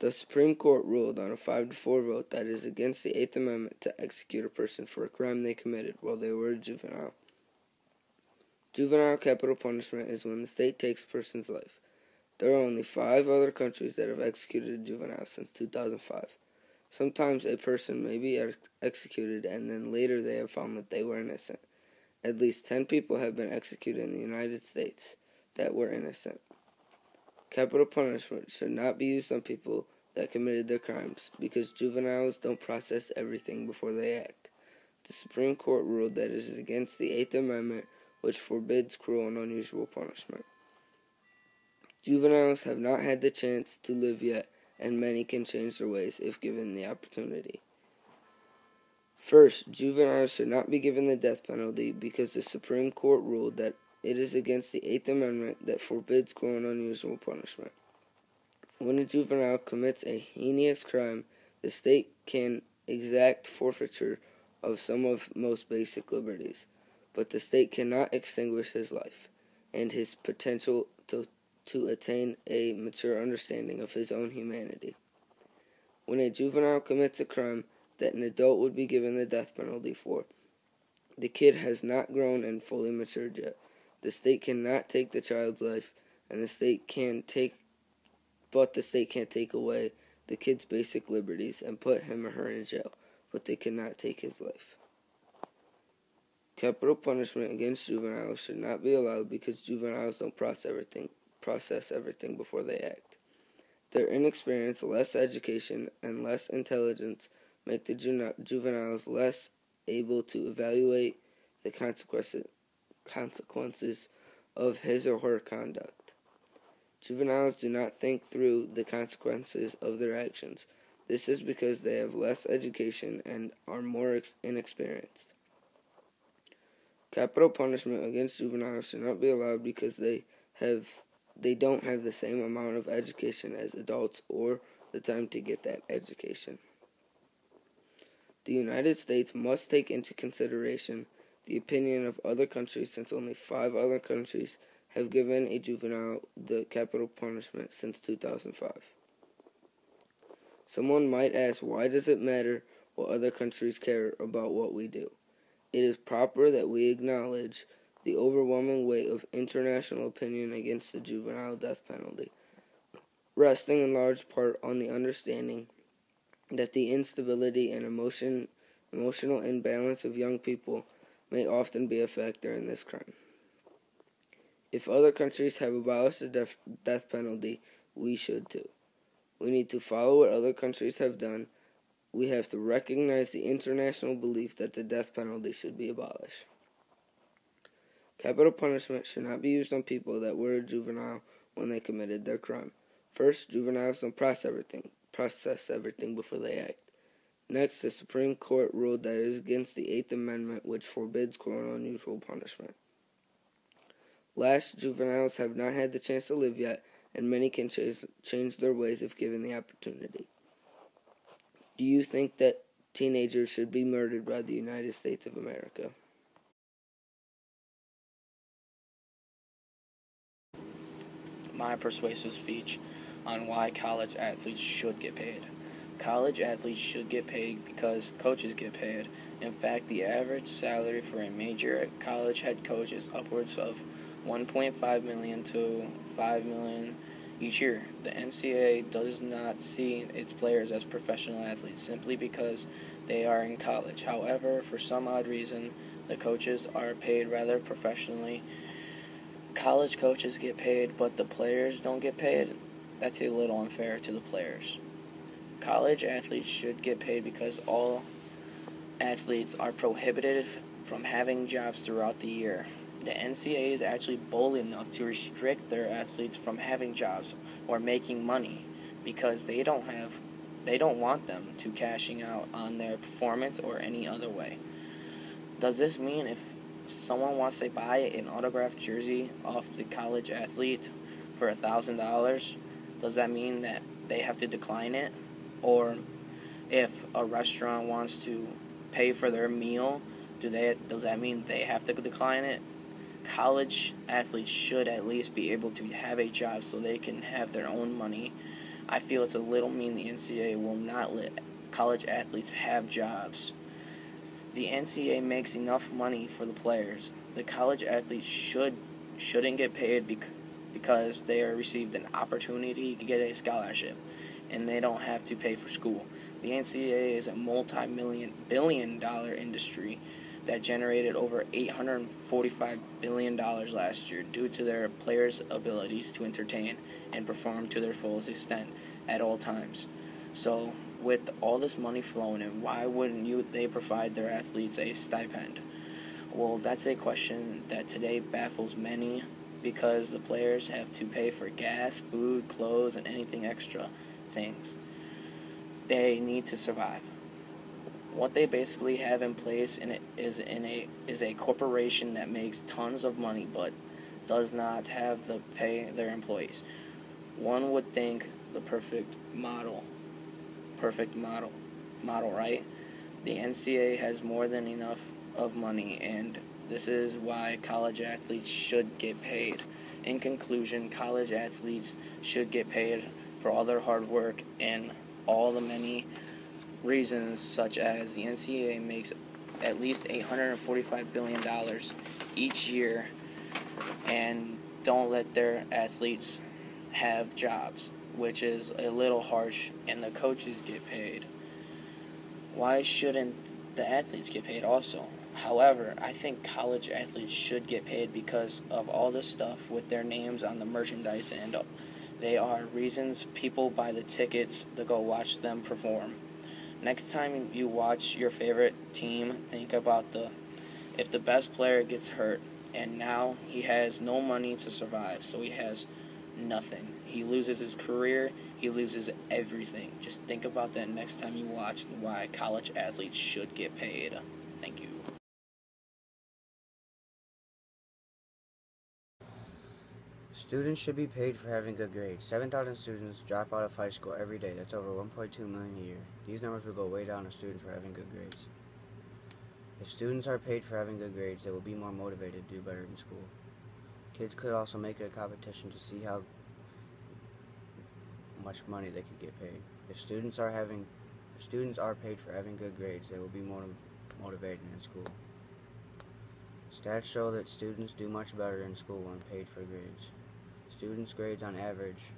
The Supreme Court ruled on a 5-4 vote that it is against the Eighth Amendment to execute a person for a crime they committed while they were a juvenile. Juvenile capital punishment is when the state takes a person's life. There are only 5 other countries that have executed a juvenile since 2005. Sometimes a person may be executed and then later they have found that they were innocent. At least 10 people have been executed in the United States that were innocent. Capital punishment should not be used on people that committed their crimes because juveniles don't process everything before they act. The Supreme Court ruled that it is against the Eighth Amendment, which forbids cruel and unusual punishment. Juveniles have not had the chance to live yet, and many can change their ways if given the opportunity. First, juveniles should not be given the death penalty because the Supreme Court ruled that it is against the Eighth Amendment that forbids cruel and unusual punishment. When a juvenile commits a heinous crime, the state can exact forfeiture of some of most basic liberties, but the state cannot extinguish his life and his potential to attain a mature understanding of his own humanity. When a juvenile commits a crime that an adult would be given the death penalty for, the kid has not grown and fully matured yet. The state cannot take the child's life, and the state can't take away the kid's basic liberties and put him or her in jail, but they cannot take his life. Capital punishment against juveniles should not be allowed because juveniles don't process everything before they act. Their inexperience, less education, and less intelligence make the juveniles less able to evaluate the consequences of his or her conduct. Juveniles do not think through the consequences of their actions. This is because they have less education and are more inexperienced. Capital punishment against juveniles should not be allowed because they don't have the same amount of education as adults or the time to get that education. The United States must take into consideration the opinion of other countries since only 5 other countries have given a juvenile the capital punishment since 2005. Someone might ask, why does it matter what other countries care about what we do? It is proper that we acknowledge the overwhelming weight of international opinion against the juvenile death penalty, resting in large part on the understanding that the instability and emotional imbalance of young people may often be a factor in this crime. If other countries have abolished the death penalty, we should too. We need to follow what other countries have done. We have to recognize the international belief that the death penalty should be abolished. Capital punishment should not be used on people that were a juvenile when they committed their crime. First, juveniles don't process everything before they act. Next, the Supreme Court ruled that it is against the Eighth Amendment, which forbids cruel and unusual punishment. Last, juveniles have not had the chance to live yet, and many can change their ways if given the opportunity. Do you think that teenagers should be murdered by the United States of America? My persuasive speech on why college athletes should get paid. College athletes should get paid because coaches get paid. In fact, the average salary for a major college head coach is upwards of $1.5 million to $5 million each year. The NCAA does not see its players as professional athletes simply because they are in college. However, for some odd reason, the coaches are paid rather professionally. College coaches get paid, but the players don't get paid. That's a little unfair to the players. College athletes should get paid because all athletes are prohibited from having jobs throughout the year. The NCAA is actually bold enough to restrict their athletes from having jobs or making money because they don't want them to cashing out on their performance or any other way. Does this mean if someone wants to buy an autographed jersey off the college athlete for $1,000, does that mean that they have to decline it? Or if a restaurant wants to pay for their meal, does that mean they have to decline it? College athletes should at least be able to have a job so they can have their own money. I feel it's a little mean the NCAA will not let college athletes have jobs. The NCAA makes enough money for the players. The college athletes shouldn't get paid because they are received an opportunity to get a scholarship, and they don't have to pay for school. The NCAA is a multi-billion-dollar industry that generated over $845 billion last year due to their players' abilities to entertain and perform to their fullest extent at all times. So, with all this money flowing in, why wouldn't they provide their athletes a stipend? Well, that's a question that today baffles many because the players have to pay for gas, food, clothes, and anything extra things they need to survive. What they basically have in place is a corporation that makes tons of money but does not have the pay their employees. One would think the perfect model, right? The NCAA has more than enough of money, and this is why college athletes should get paid. In conclusion, college athletes should get paid for all their hard work and all the many reasons, such as the NCAA makes at least $845 billion each year and don't let their athletes have jobs, which is a little harsh, and the coaches get paid. Why shouldn't the athletes get paid also? However, I think college athletes should get paid because of all this stuff with their names on the merchandise, and they are reasons people buy the tickets to go watch them perform. Next time you watch your favorite team, think about if the best player gets hurt and now he has no money to survive, so he has nothing. He loses his career, he loses everything. Just think about that next time you watch why college athletes should get paid. Thank you. Students should be paid for having good grades. 7,000 students drop out of high school every day. That's over 1.2 million a year. These numbers will go way down if students were having good grades. If students are paid for having good grades, they will be more motivated to do better in school. Kids could also make it a competition to see how much money they could get paid. If students are paid for having good grades, they will be more motivated in school. Stats show that students do much better in school when paid for grades. Students' grades on average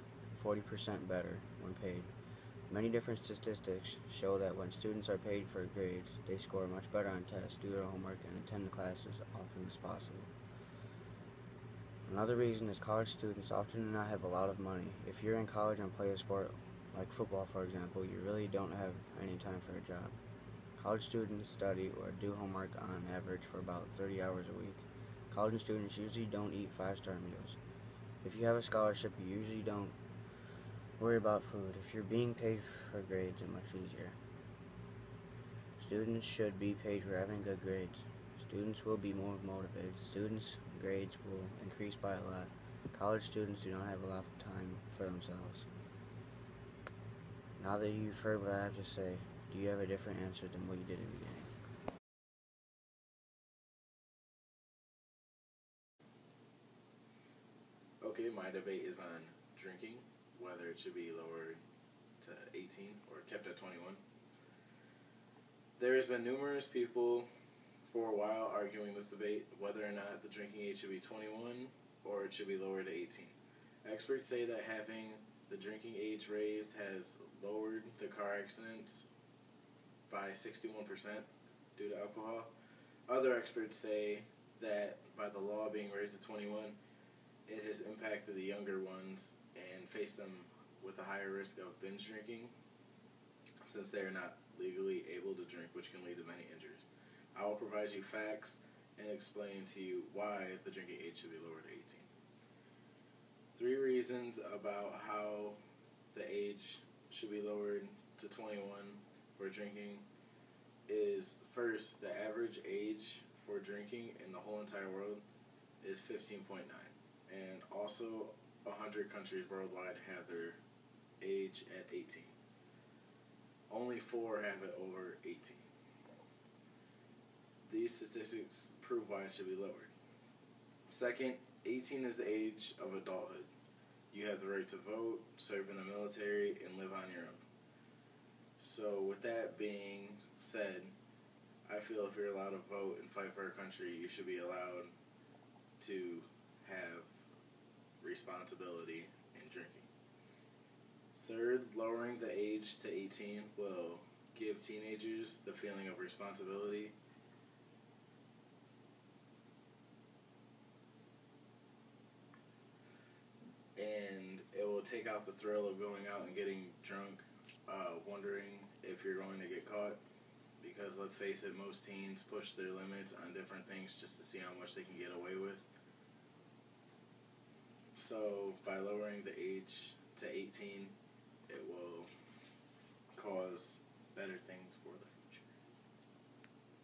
40% better when paid. Many different statistics show that when students are paid for grades, they score much better on tests, do their homework, and attend the classes as often as possible. Another reason is college students often do not have a lot of money. If you're in college and play a sport like football, for example, you really don't have any time for a job. College students study or do homework on average for about 30 hours a week. College students usually don't eat 5-star meals. If you have a scholarship, you usually don't worry about food. If you're being paid for grades, it's much easier. Students should be paid for having good grades. Students will be more motivated. Students' grades will increase by a lot. College students do not have a lot of time for themselves. Now that you've heard what I have to say, do you have a different answer than what you did in the beginning? Okay, my debate is on drinking, whether it should be lowered to 18 or kept at 21. There has been numerous people for a while arguing this debate, whether or not the drinking age should be 21 or it should be lowered to 18. Experts say that having the drinking age raised has lowered the car accidents by 61% due to alcohol. Other experts say that by the law being raised to 21, it has impacted the younger ones and faced them with a higher risk of binge drinking since they are not legally able to drink, which can lead to many injuries. I will provide you facts and explain to you why the drinking age should be lowered to 18. 3 reasons about how the age should be lowered to 21 for drinking is, first, the average age for drinking in the whole entire world is 15.9. And also, 100 countries worldwide have their age at 18. Only 4 have it over 18. These statistics prove why it should be lowered. Second, 18 is the age of adulthood. You have the right to vote, serve in the military, and live on your own. So with that being said, I feel if you're allowed to vote and fight for our country, you should be allowed to have responsibility in drinking. Third, lowering the age to 18 will give teenagers the feeling of responsibility and it will take out the thrill of going out and getting drunk, wondering if you're going to get caught. Because let's face it, most teens push their limits on different things just to see how much they can get away with. So by lowering the age to 18, it will cause better things for the